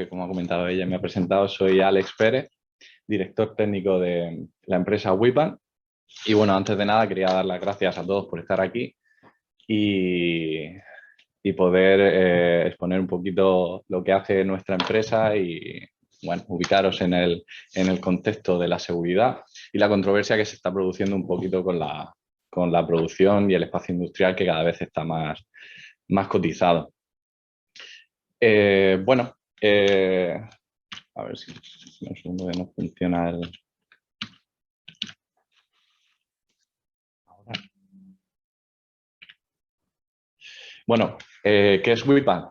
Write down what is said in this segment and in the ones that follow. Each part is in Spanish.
como ha comentado ella, me ha presentado, soy Alex Pérez, director técnico de la empresa WIPAN. Y bueno, antes de nada quería dar las gracias a todos por estar aquí y, y poder exponer un poquito lo que hace nuestra empresa y bueno, ubicaros en el contexto de la seguridad y la controversia que se está produciendo un poquito con la producción y el espacio industrial, que cada vez está más cotizado. Bueno, a ver si un segundo que no funciona el... Ahora. Bueno, ¿qué es WIPAL?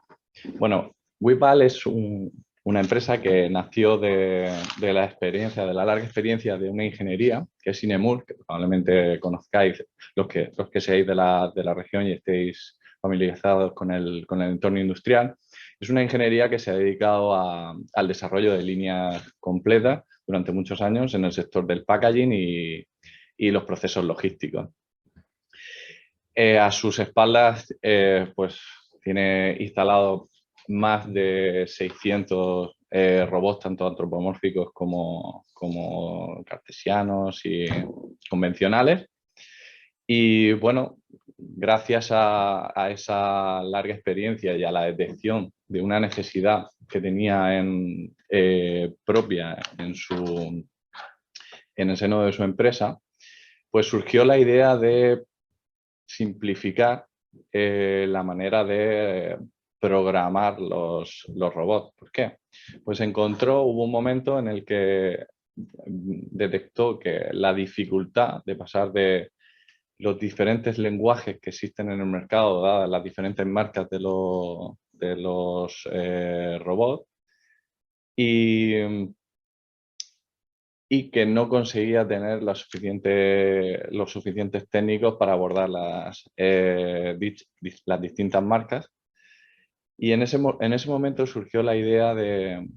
Bueno, WIPAL es una empresa que nació de la experiencia, de la larga experiencia de una ingeniería, que es Inemur, que probablemente conozcáis los que seáis de la región y estéis familiarizados con el entorno industrial. Es una ingeniería que se ha dedicado al desarrollo de líneas completas durante muchos años en el sector del packaging y los procesos logísticos. A sus espaldas, pues tiene instalado más de 600 robots, tanto antropomórficos como cartesianos y convencionales. Y bueno, gracias a esa larga experiencia y a la detección de una necesidad que tenía propia en el seno de su empresa, pues surgió la idea de simplificar la manera de programar los robots. ¿Por qué? Pues hubo un momento en el que detectó que la dificultad de pasar de los diferentes lenguajes que existen en el mercado, dadas las diferentes marcas de los robots, y que no conseguía tener los suficientes técnicos para abordar las distintas marcas. Y en ese momento surgió la idea de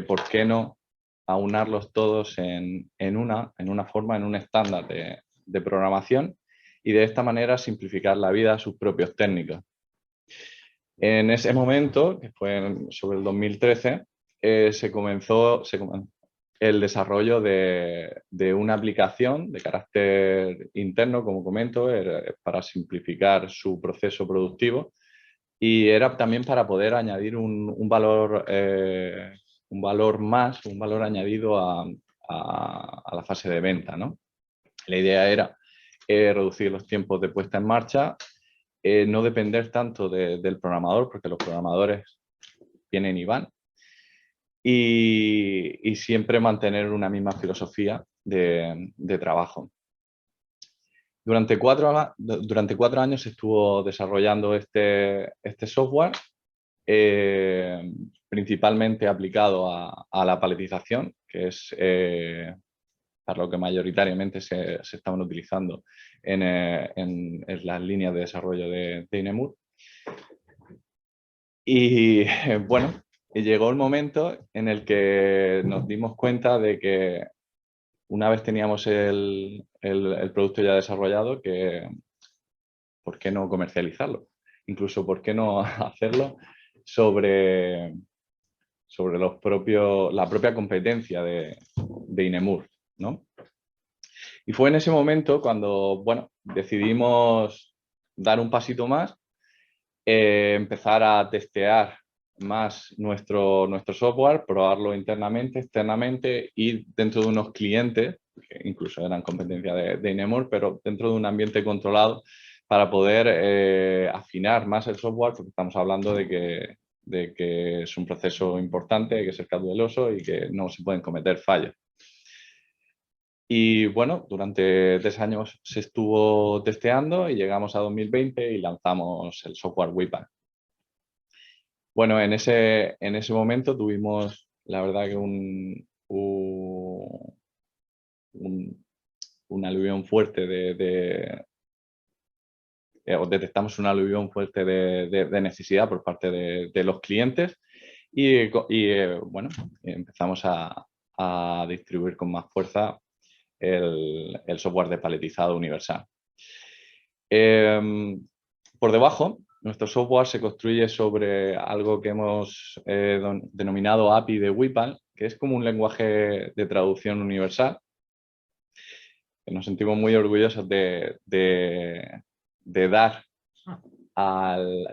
por qué no aunarlos todos en una forma, en un estándar de programación, y de esta manera simplificar la vida a sus propios técnicos. En ese momento, que fue sobre el 2013, se comenzó el desarrollo de una aplicación de carácter interno, como comento, para simplificar su proceso productivo, y era también para poder añadir un valor añadido a la fase de venta, ¿no? La idea era reducir los tiempos de puesta en marcha, no depender tanto del programador, porque los programadores vienen y van, y siempre mantener una misma filosofía de trabajo. Durante 4 años se estuvo desarrollando este software, principalmente aplicado a la paletización, que es para lo que mayoritariamente se estaban utilizando en las líneas de desarrollo de Inemur. Y bueno, llegó el momento en el que nos dimos cuenta de que una vez teníamos el producto ya desarrollado, que ¿por qué no comercializarlo? Incluso, ¿por qué no hacerlo sobre la propia competencia de Inemur, ¿no? Y fue en ese momento cuando, bueno, decidimos dar un pasito más, empezar a testear más nuestro software, probarlo internamente, externamente y dentro de unos clientes, que incluso eran competencia de Inemur, pero dentro de un ambiente controlado, para poder afinar más el software, porque estamos hablando de que es un proceso importante, hay que ser cauteloso y que no se pueden cometer fallos. Y bueno, durante 3 años se estuvo testeando y llegamos a 2020 y lanzamos el software WIPAN. Bueno, en ese momento tuvimos, la verdad, que un aluvión fuerte o detectamos un aluvión fuerte de necesidad por parte de los clientes y bueno, empezamos a distribuir con más fuerza el software de paletizado universal. Por debajo nuestro software se construye sobre algo que hemos denominado API de WIPAL, que es como un lenguaje de traducción universal. Nos sentimos muy orgullosos de dar,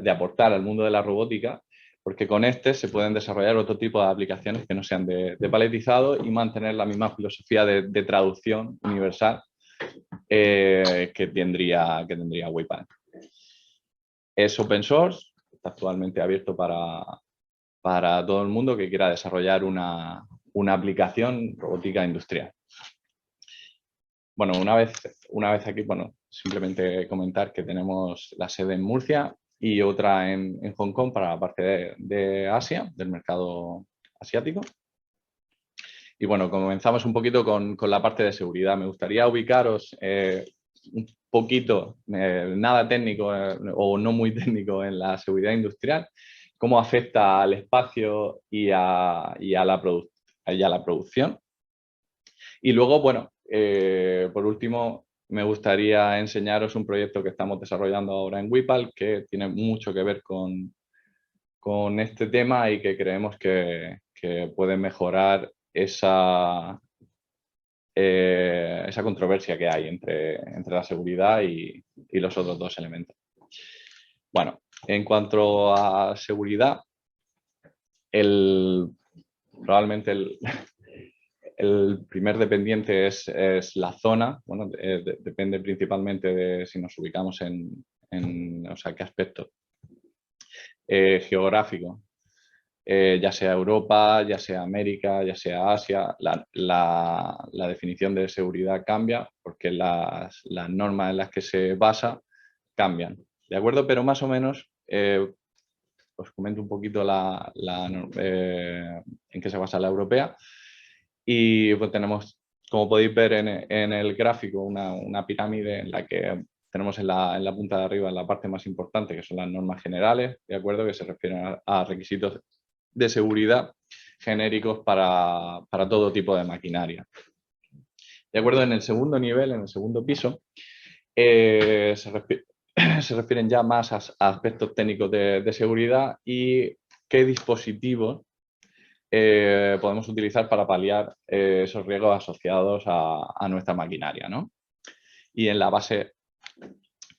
de aportar al mundo de la robótica, porque con este se pueden desarrollar otro tipo de aplicaciones que no sean de paletizado y mantener la misma filosofía de traducción universal que tendría WIPAL. Es open source, está actualmente abierto para todo el mundo que quiera desarrollar una aplicación robótica industrial. Bueno, una vez aquí, bueno, simplemente comentar que tenemos la sede en Murcia y otra en Hong Kong para la parte de Asia, del mercado asiático. Y bueno, comenzamos un poquito con la parte de seguridad. Me gustaría ubicaros un poquito, nada técnico o no muy técnico en la seguridad industrial, cómo afecta al espacio y a la producción. Y luego, bueno, por último, me gustaría enseñaros un proyecto que estamos desarrollando ahora en WIPAL que tiene mucho que ver con este tema y que creemos que puede mejorar esa controversia que hay entre la seguridad y los otros dos elementos. Bueno, en cuanto a seguridad, probablemente el primer dependiente es la zona. Bueno, depende principalmente de si nos ubicamos o sea, qué aspecto geográfico. Ya sea Europa, ya sea América, ya sea Asia, la definición de seguridad cambia porque las normas en las que se basa cambian. ¿De acuerdo? Pero más o menos os comento un poquito en qué se basa la europea. Y pues tenemos, como podéis ver en el gráfico, una pirámide en la que tenemos en la punta de arriba, en la parte más importante, que son las normas generales, ¿de acuerdo? Que se refieren a requisitos de seguridad genéricos para todo tipo de maquinaria. De acuerdo, en el segundo nivel, en el segundo piso, se refieren ya más a aspectos técnicos de seguridad y qué dispositivos podemos utilizar para paliar esos riesgos asociados a nuestra maquinaria, ¿no? Y en la base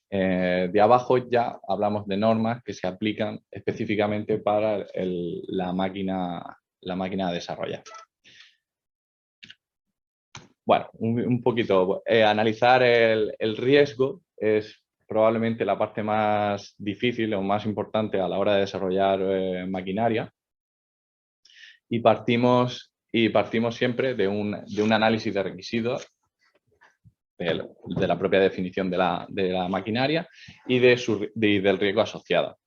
de abajo ya hablamos de normas que se aplican específicamente para la máquina a desarrollar. Bueno, un poquito. Analizar el riesgo es probablemente la parte más difícil o más importante a la hora de desarrollar maquinaria. Y partimos siempre de un análisis de requisitos de la propia definición de la maquinaria y del riesgo asociado.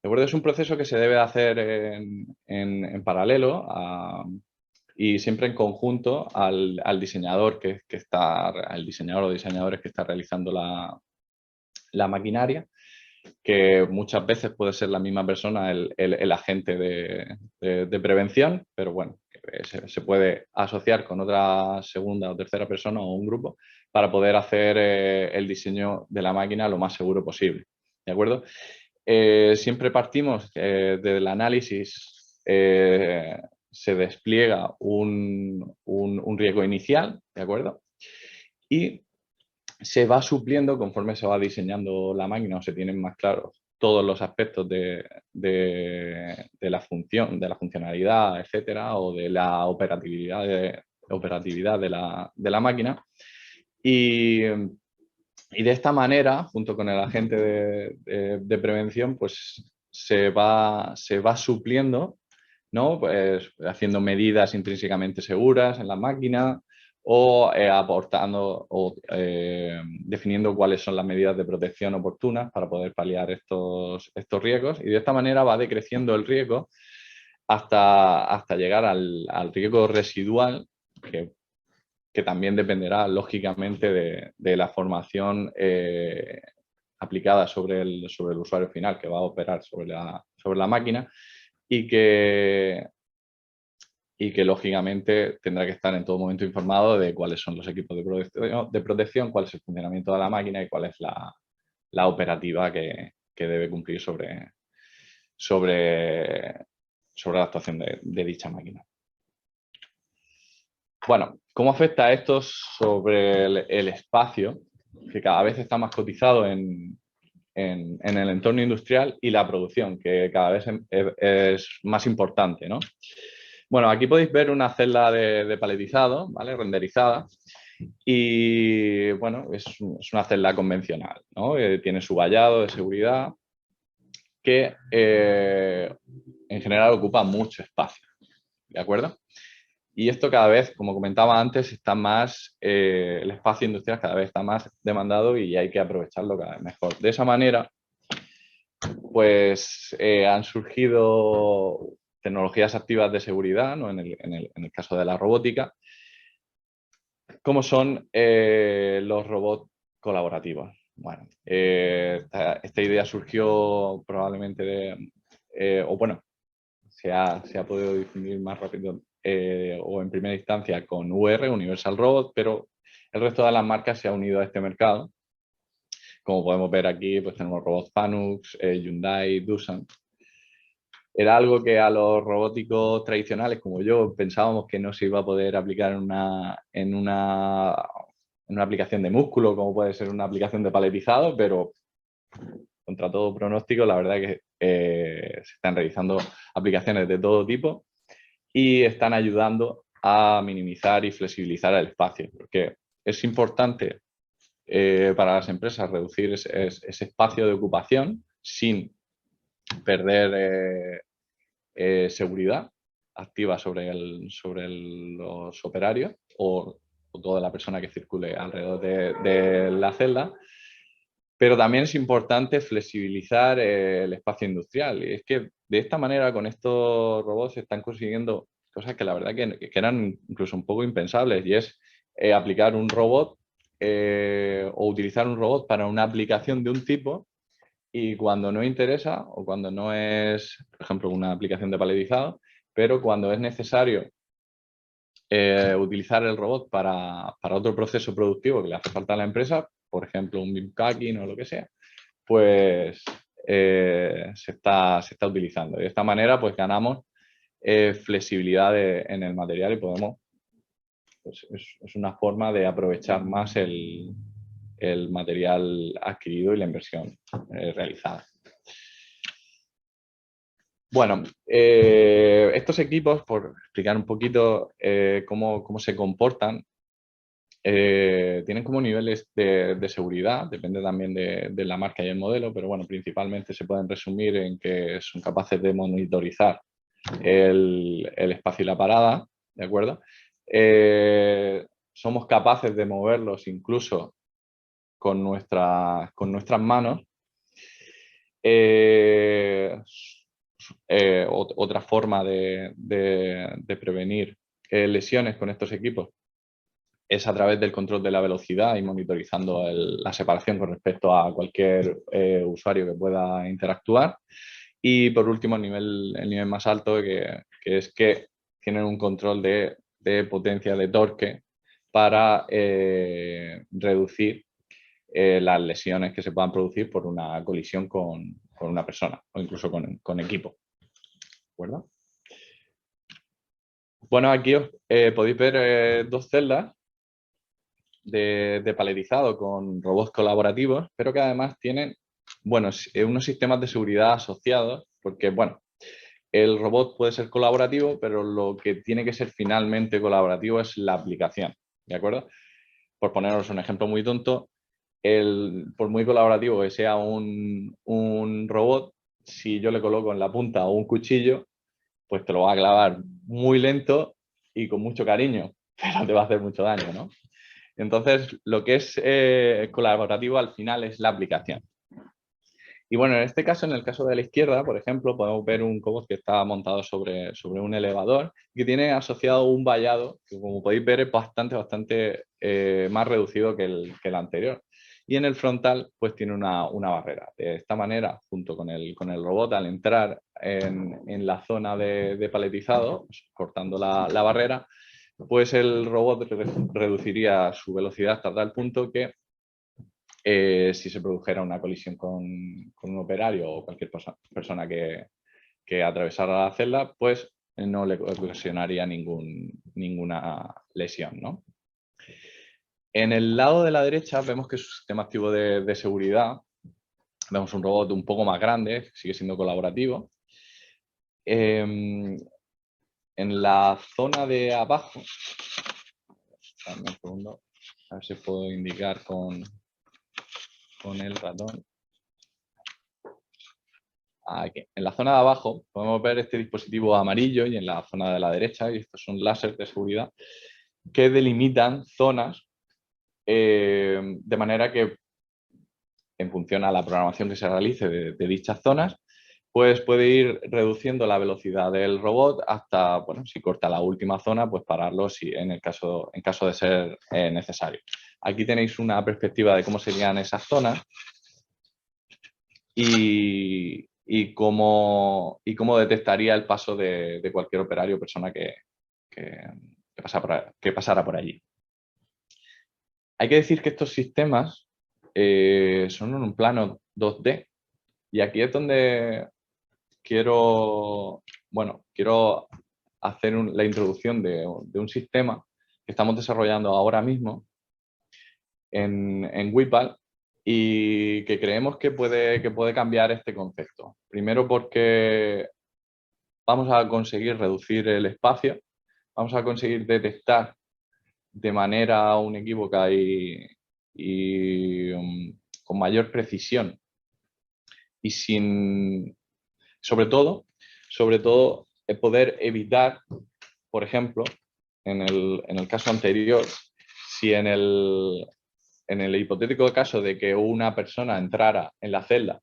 ¿De acuerdo? Es un proceso que se debe hacer en paralelo y siempre en conjunto al diseñador al diseñador o diseñadores que está realizando la maquinaria, que muchas veces puede ser la misma persona el agente de prevención, pero bueno, se puede asociar con otra segunda o tercera persona o un grupo para poder hacer el diseño de la máquina lo más seguro posible. ¿De acuerdo? Siempre partimos del análisis, se despliega un riesgo inicial, ¿de acuerdo? Y se va supliendo conforme se va diseñando la máquina o se tienen más claros todos los aspectos de la función, de la funcionalidad, etcétera, o de la operatividad de la máquina. Y de esta manera, junto con el agente de prevención, pues se va supliendo, ¿no? Pues haciendo medidas intrínsecamente seguras en la máquina o aportando o definiendo cuáles son las medidas de protección oportunas para poder paliar estos riesgos. Y de esta manera va decreciendo el riesgo hasta llegar al riesgo residual, que también dependerá lógicamente de la formación aplicada sobre el usuario final que va a operar sobre la máquina y que lógicamente tendrá que estar en todo momento informado de cuáles son los equipos de protección, cuál es el funcionamiento de la máquina y cuál es la operativa que que debe cumplir sobre la actuación de dicha máquina. Bueno, ¿cómo afecta esto sobre el espacio, que cada vez está más cotizado en el entorno industrial, y la producción, que cada vez es más importante, ¿no? Bueno, aquí podéis ver una celda de paletizado, ¿vale? Renderizada. Y bueno, es una celda convencional, ¿no? Tiene su vallado de seguridad que en general ocupa mucho espacio, ¿de acuerdo? Y esto cada vez, como comentaba antes, está más, el espacio industrial cada vez está más demandado y hay que aprovecharlo cada vez mejor. De esa manera, pues han surgido tecnologías activas de seguridad, ¿no? en el caso de la robótica, como son los robots colaborativos. Bueno, esta idea surgió probablemente o bueno, se ha podido difundir más rápido o en primera instancia con UR, Universal Robot, pero el resto de las marcas se ha unido a este mercado. Como podemos ver aquí, pues tenemos robots Fanux, Hyundai, Doosan. Era algo que a los robóticos tradicionales, como yo, pensábamos que no se iba a poder aplicar en una aplicación de músculo, como puede ser una aplicación de paletizado, pero contra todo pronóstico, la verdad es que se están realizando aplicaciones de todo tipo y están ayudando a minimizar y flexibilizar el espacio, porque es importante para las empresas reducir ese espacio de ocupación sin perder seguridad activa sobre los operarios o toda la persona que circule alrededor de la celda. Pero también es importante flexibilizar el espacio industrial. Y es que de esta manera, con estos robots, se están consiguiendo cosas que la verdad que eran incluso un poco impensables. Y es aplicar un robot o utilizar un robot para una aplicación de un tipo, y cuando no interesa o cuando no es, por ejemplo, una aplicación de paletizado, pero cuando es necesario utilizar el robot para otro proceso productivo que le hace falta a la empresa, por ejemplo, un beam cutting o lo que sea, pues se está utilizando. De esta manera, pues ganamos flexibilidad en el material y podemos, pues, es una forma de aprovechar más el material adquirido y la inversión realizada. Bueno, estos equipos, por explicar un poquito cómo se comportan, tienen como niveles de seguridad, depende también de la marca y el modelo, pero bueno, principalmente se pueden resumir en que son capaces de monitorizar el espacio y la parada, ¿de acuerdo? Somos capaces de moverlos incluso con nuestras manos. Otra forma de prevenir lesiones con estos equipos es a través del control de la velocidad y monitorizando la separación con respecto a cualquier usuario que pueda interactuar. Y por último, el nivel más alto, que es que tienen un control de potencia de torque para reducir las lesiones que se puedan producir por una colisión con una persona o incluso con equipo. ¿De acuerdo? Bueno, aquí podéis ver dos celdas de paletizado con robots colaborativos, pero que además tienen, bueno, unos sistemas de seguridad asociados, porque, bueno, el robot puede ser colaborativo, pero lo que tiene que ser finalmente colaborativo es la aplicación, ¿de acuerdo? Por poneros un ejemplo muy tonto, por muy colaborativo que sea un robot, si yo le coloco en la punta un cuchillo, pues te lo va a clavar muy lento y con mucho cariño, pero te va a hacer mucho daño, ¿no? Entonces, lo que es colaborativo al final es la aplicación. Y bueno, en este caso, en el caso de la izquierda, por ejemplo, podemos ver un cobot que está montado sobre un elevador y que tiene asociado un vallado que, como podéis ver, es bastante más reducido que el anterior. Y en el frontal, pues tiene una barrera. De esta manera, junto con el robot, al entrar en la zona de paletizado, pues, cortando la barrera, pues el robot reduciría su velocidad hasta tal punto que si se produjera una colisión con un operario o cualquier persona que atravesara la celda, pues no le ocasionaría ninguna lesión, ¿no? En el lado de la derecha vemos que es un sistema activo de seguridad. Vemos un robot un poco más grande, sigue siendo colaborativo. En la zona de abajo, dame un segundo, a ver si puedo indicar con el ratón. Aquí. En la zona de abajo podemos ver este dispositivo amarillo y en la zona de la derecha, y estos son láseres de seguridad, que delimitan zonas de manera que, en función a la programación que se realice de dichas zonas, pues puede ir reduciendo la velocidad del robot hasta, bueno, si corta la última zona, pues pararlo en caso de ser necesario. Aquí tenéis una perspectiva de cómo serían esas zonas y cómo detectaría el paso de cualquier operario o persona que pasara por allí. Hay que decir que estos sistemas son en un plano 2D y aquí es donde quiero hacer la introducción de un sistema que estamos desarrollando ahora mismo en WIPAL y que creemos que puede cambiar este concepto. Primero porque vamos a conseguir reducir el espacio, vamos a conseguir detectar de manera inequívoca y con mayor precisión y sobre todo poder evitar, por ejemplo, en el caso anterior, si en el hipotético caso de que una persona entrara en la celda,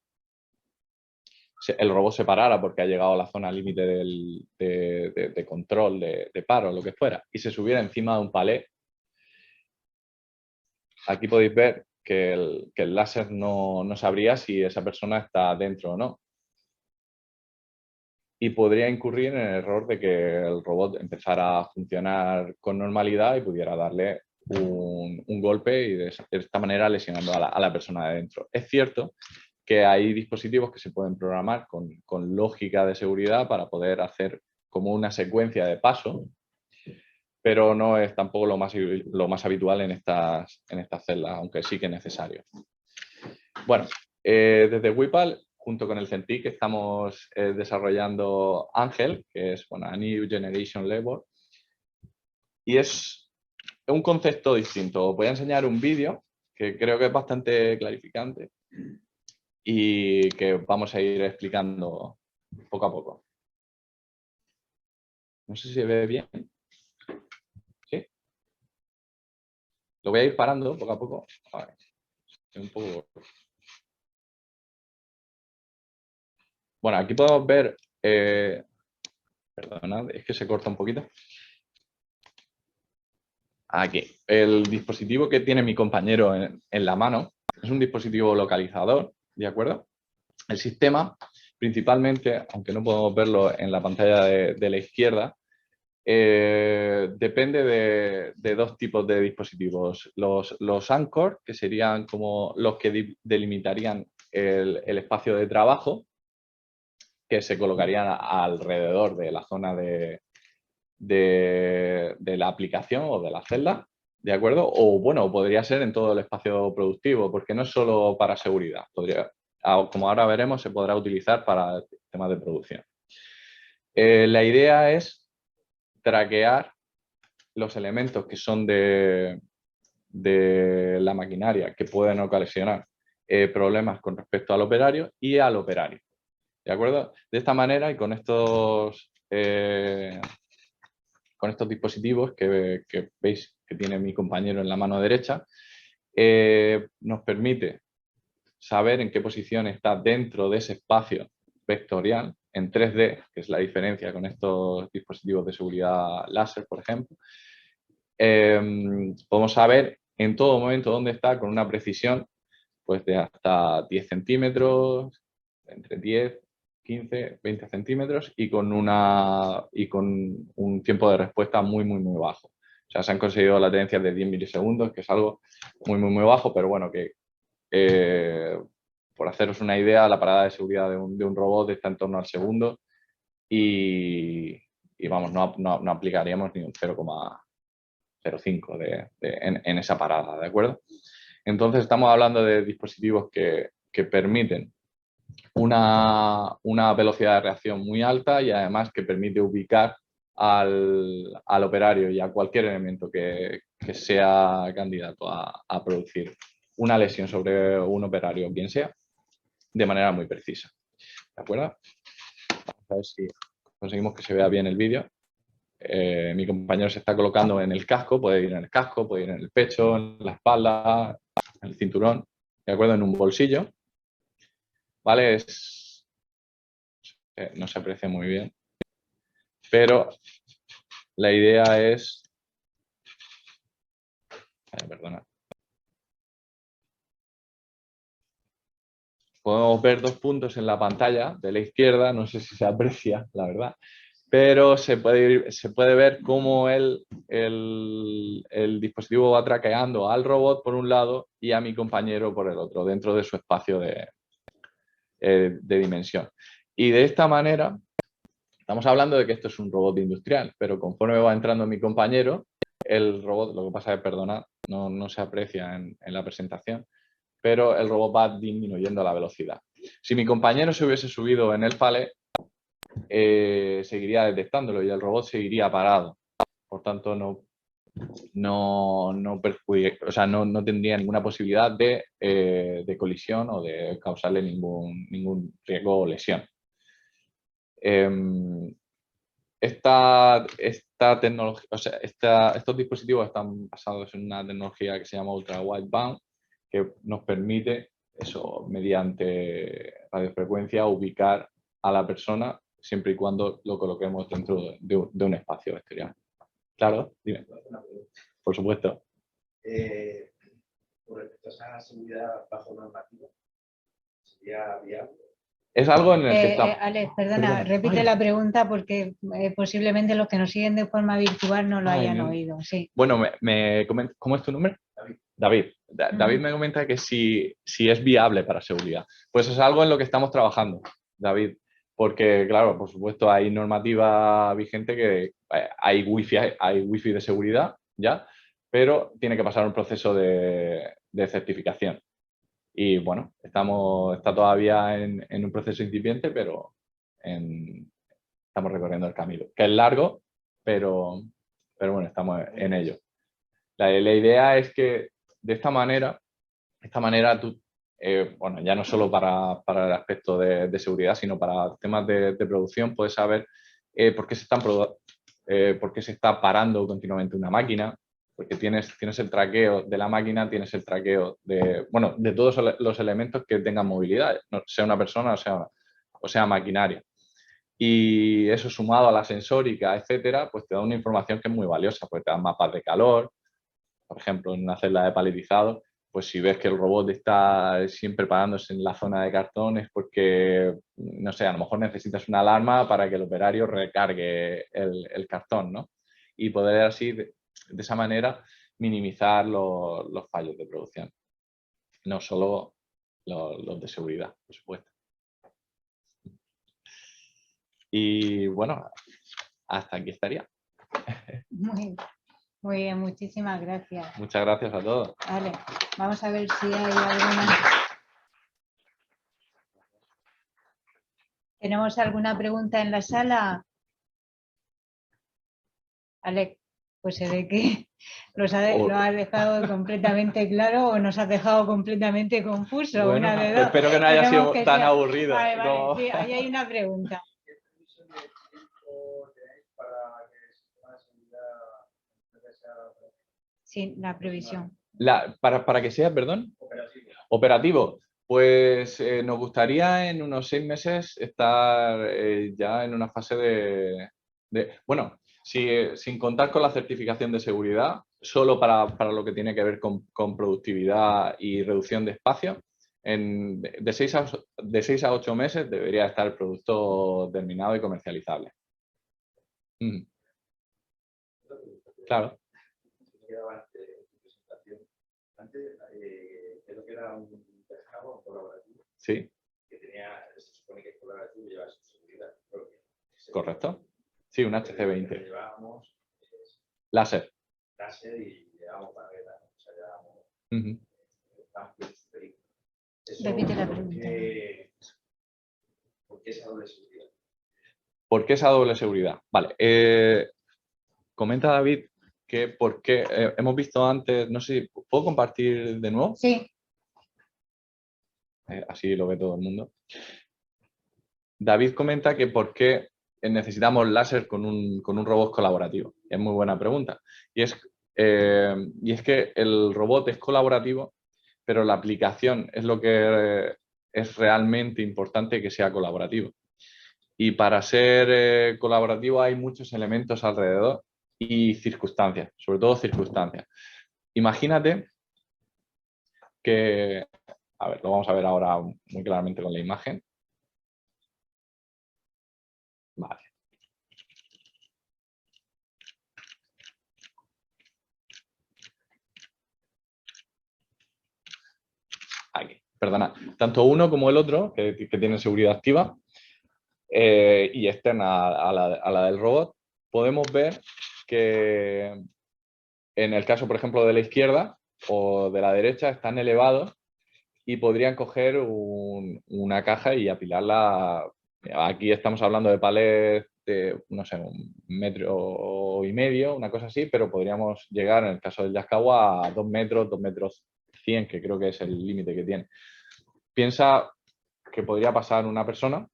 el robot se parara porque ha llegado a la zona límite de control, de paro, lo que fuera, y se subiera encima de un palé, aquí podéis ver que el láser no sabría si esa persona está dentro o no. Y podría incurrir en el error de que el robot empezara a funcionar con normalidad y pudiera darle un golpe y de esta manera lesionando a la persona de dentro. Es cierto que hay dispositivos que se pueden programar con lógica de seguridad para poder hacer como una secuencia de pasos, pero no es tampoco lo más habitual en estas celdas, aunque sí que es necesario. Bueno, desde WIPAL, junto con el CENTIC, estamos desarrollando Ángel, que es a New Generation Labor, y es un concepto distinto. Os voy a enseñar un vídeo que creo que es bastante clarificante y que vamos a ir explicando poco a poco. No sé si se ve bien. ¿Sí? Lo voy a ir parando poco a poco. A ver, un poco... Bueno, aquí podemos ver... perdonad, es que se corta un poquito. Aquí, el dispositivo que tiene mi compañero en la mano es un dispositivo localizador, ¿de acuerdo? El sistema, principalmente, aunque no podemos verlo en la pantalla de la izquierda, depende de dos tipos de dispositivos. Los Anchor, que serían como los que delimitarían el espacio de trabajo, que se colocarían alrededor de la zona de la aplicación o de la celda, ¿de acuerdo? O bueno, podría ser en todo el espacio productivo, porque no es solo para seguridad. Como ahora veremos, se podrá utilizar para temas de producción. La idea es traquear los elementos que son de la maquinaria que pueden ocasionar problemas con respecto al operario y al operario. ¿De acuerdo? De esta manera y con estos dispositivos que veis que tiene mi compañero en la mano derecha, nos permite saber en qué posición está dentro de ese espacio vectorial en 3D, que es la diferencia con estos dispositivos de seguridad láser, por ejemplo. Podemos saber en todo momento dónde está con una precisión pues, de hasta 10 centímetros, entre 10, 15, 20 centímetros y con un tiempo de respuesta muy bajo. O sea, se han conseguido latencias de 10 milisegundos, que es algo muy bajo, pero bueno, que por haceros una idea, la parada de seguridad de un robot está en torno al segundo y vamos, no aplicaríamos ni un 0,05 en esa parada, ¿de acuerdo? Entonces estamos hablando de dispositivos que permiten una velocidad de reacción muy alta y además que permite ubicar al operario y a cualquier elemento que sea candidato a producir una lesión sobre un operario, quien sea, de manera muy precisa. ¿De acuerdo? Vamos a ver si conseguimos que se vea bien el vídeo. Mi compañero se está colocando en el casco, puede ir en el casco, puede ir en el pecho, en la espalda, en el cinturón, ¿de acuerdo? En un bolsillo. ¿Vale? No se aprecia muy bien, pero la idea es... perdona. Podemos ver dos puntos en la pantalla de la izquierda, no sé si se aprecia, la verdad, pero se puede ver cómo el dispositivo va traqueando al robot por un lado y a mi compañero por el otro, dentro de su espacio de dimensión. Y de esta manera, estamos hablando de que esto es un robot industrial, pero conforme va entrando mi compañero, el robot, lo que pasa es, perdona, no se aprecia en la presentación, pero el robot va disminuyendo la velocidad. Si mi compañero se hubiese subido en el pallet, seguiría detectándolo y el robot seguiría parado. Por tanto, no tendría ninguna posibilidad de colisión o de causarle ningún riesgo o lesión. Esta tecnología, estos dispositivos están basados en una tecnología que se llama Ultra Wideband, que nos permite, eso, mediante radiofrecuencia, ubicar a la persona siempre y cuando lo coloquemos dentro de un espacio exterior. Claro, dime. Por supuesto. Con respecto a esa seguridad bajo normativa, ¿sería viable? Es algo en el que estamos... Alex, perdona, repite la pregunta porque posiblemente los que nos siguen de forma virtual no lo hayan oído. Sí. Bueno, ¿cómo es tu nombre? David. David me comenta que si es viable para seguridad. Pues es algo en lo que estamos trabajando, David. Porque, claro, por supuesto, hay normativa vigente que hay wifi de seguridad, ¿ya? Pero tiene que pasar un proceso de certificación. Y bueno, está todavía en un proceso incipiente, pero estamos recorriendo el camino. Que es largo, pero bueno, estamos en ello. La idea es que de esta manera tú, bueno, ya no solo para el aspecto de seguridad, sino para temas de producción, puedes saber por qué se está parando continuamente una máquina, porque tienes el traqueo de la máquina, tienes el traqueo de todos los elementos que tengan movilidad, sea una persona o sea maquinaria. Y eso sumado a la sensórica, etcétera, pues te da una información que es muy valiosa, pues te da mapas de calor, por ejemplo, en una celda de paletizado, pues si ves que el robot está siempre parándose en la zona de cartón es porque, no sé, a lo mejor necesitas una alarma para que el operario recargue el cartón, ¿no? Y poder así, de esa manera, minimizar los fallos de producción. No solo los de seguridad, por supuesto. Y bueno, hasta aquí estaría. Muy bien, muchísimas gracias. Muchas gracias a todos. Vale, vamos a ver si hay alguna... ¿Tenemos alguna pregunta en la sala? Alex, pues se ve que lo has dejado completamente claro o nos has dejado completamente confuso. Bueno, una de dos. espero que no haya sido que tan sea... aburrido. Vale, No. sí, ahí hay una pregunta. ¿Qué permiso de tiempo tenéis para que el sistema de seguridad sea Sí, la previsión. Para que sea, perdón, operativo? Pues nos gustaría en unos 6 meses estar ya en una fase bueno, sin contar con la certificación de seguridad, solo para lo que tiene que ver con productividad y reducción de espacio, de 6 a 8 meses debería estar el producto terminado y comercializable. Claro. Antes, creo que era un trabajaba un colaborativo Sí, que tenía, se supone que el colaborativo lleva su seguridad propia. correcto. Sí, un Que HC20. llevábamos Láser. láser y llevábamos barrera, ¿no? O sea, llevábamos Ujú. amplios superiores. Eso, Repite la pregunta. ¿por qué esa doble seguridad? ¿Por qué esa doble seguridad? Vale. Comenta David que porque hemos visto antes, no sé si puedo compartir de nuevo, Sí, así lo ve todo el mundo. David comenta que por qué necesitamos láser con un robot colaborativo. Es muy buena pregunta. Y es que el robot es colaborativo, pero la aplicación es lo que es realmente importante que sea colaborativo. Y para ser colaborativo hay muchos elementos alrededor y circunstancias, sobre todo circunstancias. Imagínate que, a ver, lo vamos a ver ahora muy claramente con la imagen. Vale. Aquí, perdona. Tanto uno como el otro, que tienen seguridad activa y externa a la del robot, podemos ver que en el caso, por ejemplo, de la izquierda o de la derecha, están elevados y podrían coger una caja y apilarla. Aquí estamos hablando de palets de, no sé, 1,5 metros, una cosa así, pero podríamos llegar, en el caso del Yaskawa, a 2 metros, 2 metros 100, que creo que es el límite que tiene. Piensa que podría pasar una persona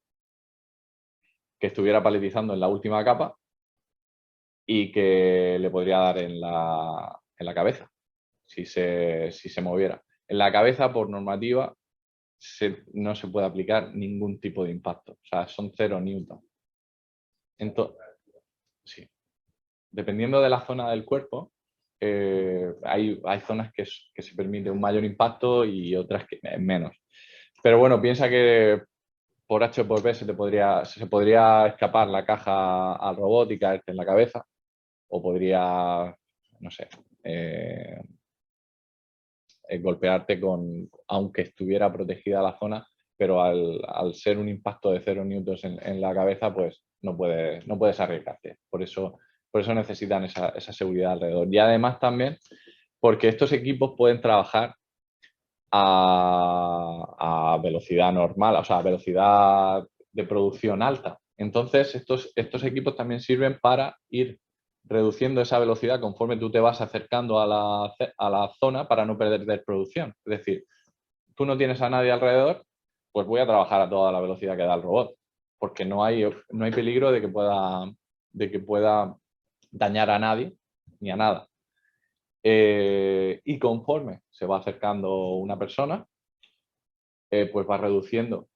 que estuviera paletizando en la última capa y que le podría dar en la cabeza, si se moviera. En la cabeza, por normativa, no se puede aplicar ningún tipo de impacto. O sea, son 0 newton. Entonces, sí. Dependiendo de la zona del cuerpo, hay zonas que se permite un mayor impacto y otras que menos. Pero bueno, piensa que por H o por B se podría escapar la caja al robot y caerte en la cabeza. O podría, no sé, golpearte aunque estuviera protegida la zona, pero al ser un impacto de 0 newtons en la cabeza, pues no puedes arriesgarte. Por eso necesitan esa seguridad alrededor. Y además también porque estos equipos pueden trabajar a velocidad normal, o sea, a velocidad de producción alta. Entonces, estos equipos también sirven para ir reduciendo esa velocidad conforme tú te vas acercando a la zona para no perder producción. Es decir, tú no tienes a nadie alrededor, pues voy a trabajar a toda la velocidad que da el robot, porque no hay peligro de que pueda dañar a nadie ni a nada. Y conforme se va acercando una persona, pues va reduciendo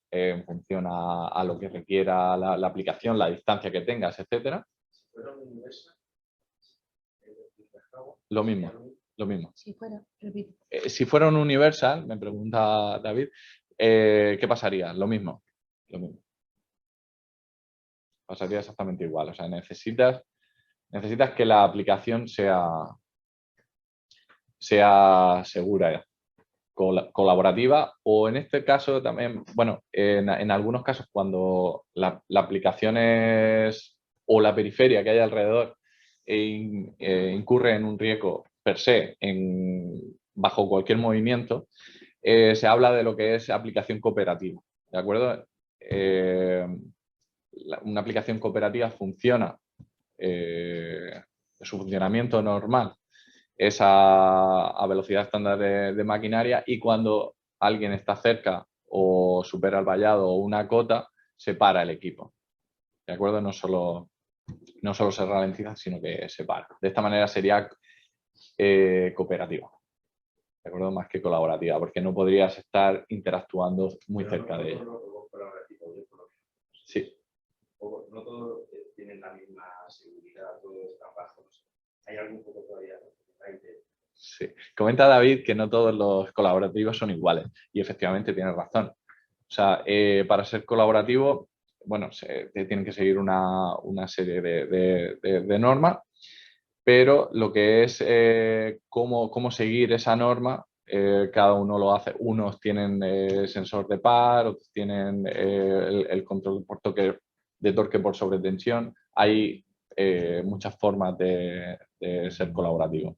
en función a lo que requiera la aplicación, la distancia que tengas, etcétera. Lo mismo, lo mismo. si fuera, repite. Si fuera un universal, me pregunta David, ¿qué pasaría? Lo mismo, lo mismo. Pasaría exactamente igual. O sea, necesitas que la aplicación sea segura, colaborativa, o en este caso también, bueno, en algunos casos cuando la aplicación es, o la periferia que hay alrededor incurre en un riesgo per se bajo cualquier movimiento, se habla de lo que es aplicación cooperativa, ¿de acuerdo? Una aplicación cooperativa funciona, su funcionamiento normal es a velocidad estándar de maquinaria, y cuando alguien está cerca o supera el vallado o una cota, se para el equipo. ¿De acuerdo? No solo se ralentiza, sino que se para. De esta manera sería cooperativa. ¿De acuerdo? Más que colaborativa, porque no podrías estar interactuando muy cerca de ella. Sí. No todos tienen la misma seguridad, todos están bajos. Hay algún poco todavía. Sí. Comenta David que no todos los colaborativos son iguales, y efectivamente tiene razón. O sea, para ser colaborativo, bueno, tienen que seguir una serie de normas, pero lo que es cómo seguir esa norma cada uno lo hace. Unos tienen sensor de par, otros tienen el control de torque por sobretensión. Hay muchas formas de ser colaborativo.